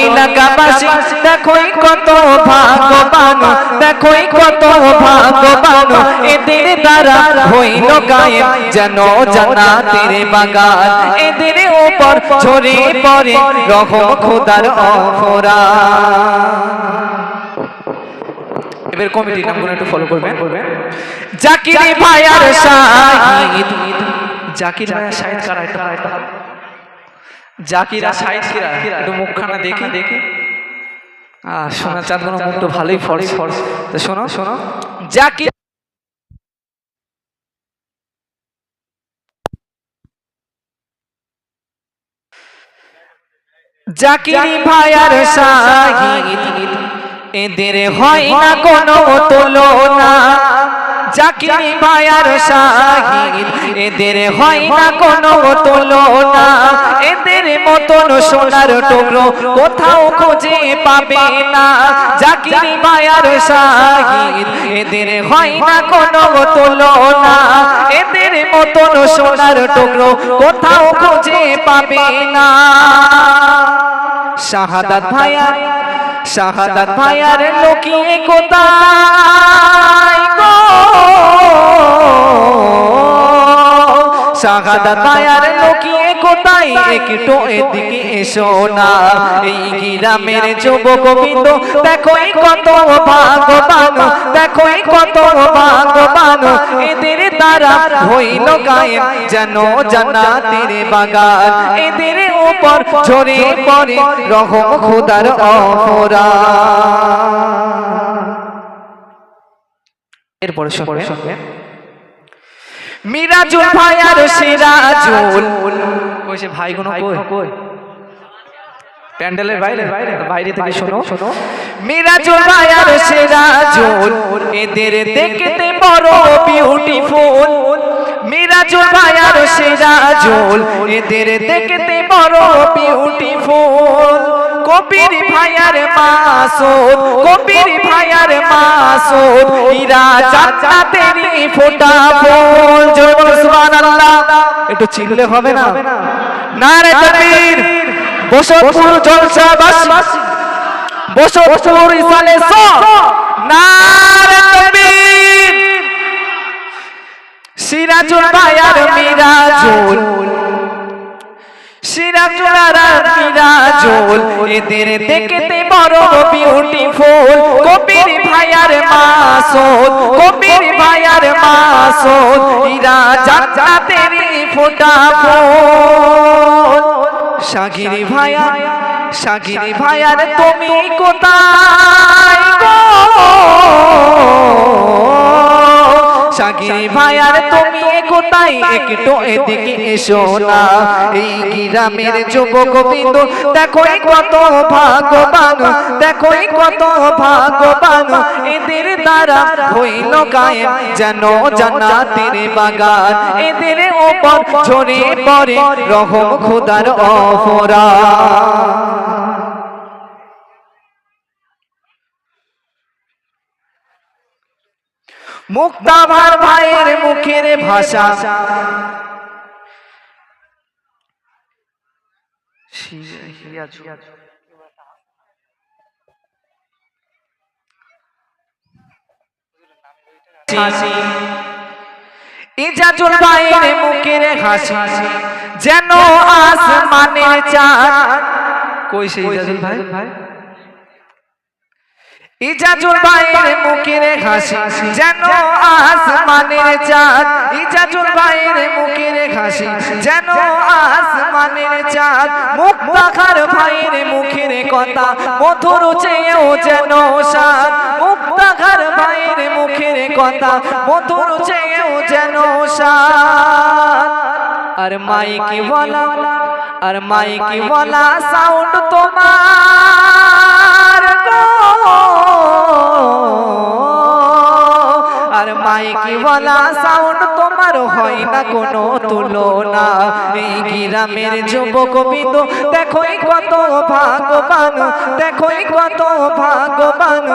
এলাকাবাসী দেখোই কত ভাগ্যবান, দেখোই কত ভাগ্যবান, এদের দ্বারা হইল কায়েম যেন জান্নাতের বাগান, এদের উপর ঝরে পড়ে রহম খোদার অফরান। এবার কমিটির নামগুলো একটু ফলো করবেন। জাকির ভাইয়ার শাহিদ, জাকির ভাইয়ার শাহিদ কারা? জাকিরা শাহিদ কিরা একটু মুখখানা দেখি দেখি। সোনা চাঁদগুলো মুখ তো ভালোই ফর্স ফর্স। তো শোনো শোনো, জাকির জাকির ভাইয়ার শাহিদ, এদের হয় না কোনো তুলনা। জাকির ভাইয়ার শাহিদ, এদের হয় না কোনো তুলনা। এদের মতন সোনার টুকরো কোথাও খুঁজে পাবে না। জাকির ভাইয়ার শাহিদ, এদের হয় না কোনো তুলনা। এদের মতন সোনার টুকরো কোথাও খুঁজে পাবে না। শাহাদাত ভাইয়া, শাহাদাত ভাইয়ার লুকিয়ে কোথায় গো, শাহাদাত ভাইয়ার লুকিয়ে কোথায়, একটু এদিকে এসো না। এই গ্রামের যুবক বৃন্দ দেখোই কত ভাগ্যবান, দেখোই কত ভাগ্যবান, এদের দ্বারা হইল কায়েম যেন জান্নাতের বাগান, এদের উপর ঝরে পড়ে রহম খোদার অফরান। এরপরে শুনবেন মিরাজুল ভাইয়ার সিরাজুল, কইছে ভাইগুলো কই? প্যান্ডেলের বাইরে বাইরে থেকে শোনো শোনো। মিরাজুল ভাইয়ার সিরাজুল, এদের দেখতে বড় বিউটিফুল। মিরাজুল ভাইয়ার সিরাজুল, এদের দেখতে বড় বিউটিফুল। কবির ভাইয়ার মাসুদ, কবির ভাইয়ার মাসুদ, ইরা জান্নাতেরই ফোঁটা ফুল। জোরে বলো সুবহানাল্লাহ। একটু চিল্লে হবে না? নারে তাকবীর। বসতপুর জলসাবাসী, বসতপুর ইসালে সব নারে তাকবীর। সিরাজুল ভাইয়ার মিরাজুল, সিরাজুল আর মিরাজুল, এদের দেখতে বড় বিউটিফুল। কবির ভাইয়ার মাসুদ, কবির ভাইয়ার মাসুদ, ইরা জান্নাতেরই ফোঁটা ফুল। শাকির ভাইয়া, শাকির ভাইয়ার তুমি কোথায় গো, শাকির ভাইয়ার তুমি কোথায়, একটু এদিকে এসো না। এই গ্রামের যুবক বৃন্দ দেখোই কত ভাগ্যবান, দেখোই কত ভাগ্যবান, এদের দ্বারা হইল কায়েম যেন জান্নাতের বাগান, এদের উপর ঝরে পড়ে রহম খোদার অফরান। মুক্তাভার ভাইয়ের মুখের ভাষা, ইজাজুল ভাইয়ের মুখের হাসি যেন আসমানের চাঁদ। কইছে ইজাজুল ভাই? ইজাজুল ভাইয়ের মুখের হাসি যেন আসমানের চাঁদ, ইজাজুল ভাইয়ের মুখের হাসি যেন আসমানের চাঁদ। মুক্তাখার ভাইয়ের মুখের কথা মধুর চেয়েও যেন স্বাদ, মুক্তাখার ভাইয়ের মুখের কথা মধুর চেয়েও যেন স্বাদ। আর মাইকি বলা, আর মাইকি বলা সাউন্ড তোমার গো, আর মাইকি বলা সাউন্ড তোমার হয় না কোনো তুলনা। এই গ্রামের যুবক বৃন্দ দেখোই কত ভাগ্যবান, দেখোই কত ভাগ্যবান,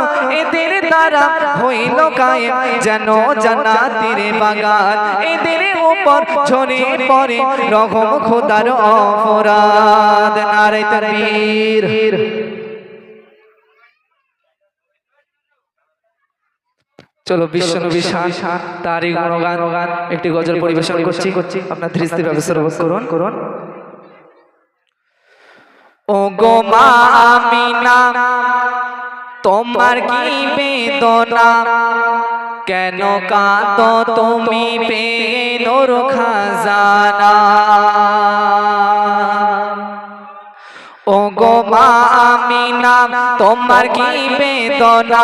এদের দ্বারা হইল কায়েম যেন জান্নাতের বাগান, এদের উপর ঝরে পড়ে রহম খোদার অফরান। নারে তাকবীর। চলো বিশ্বনবী শান তারই গুণগান একটি গজল পরিবেশন করছি আপনার দৃষ্টিভাবে শ্রবণ করুন। ও গো মা আমিনা তোমার কি বেদনা, কেন কাঁদো তুমি পেয়ে নূর খাজানা। ও গো মা আমিনা তোমার কি বেদনা,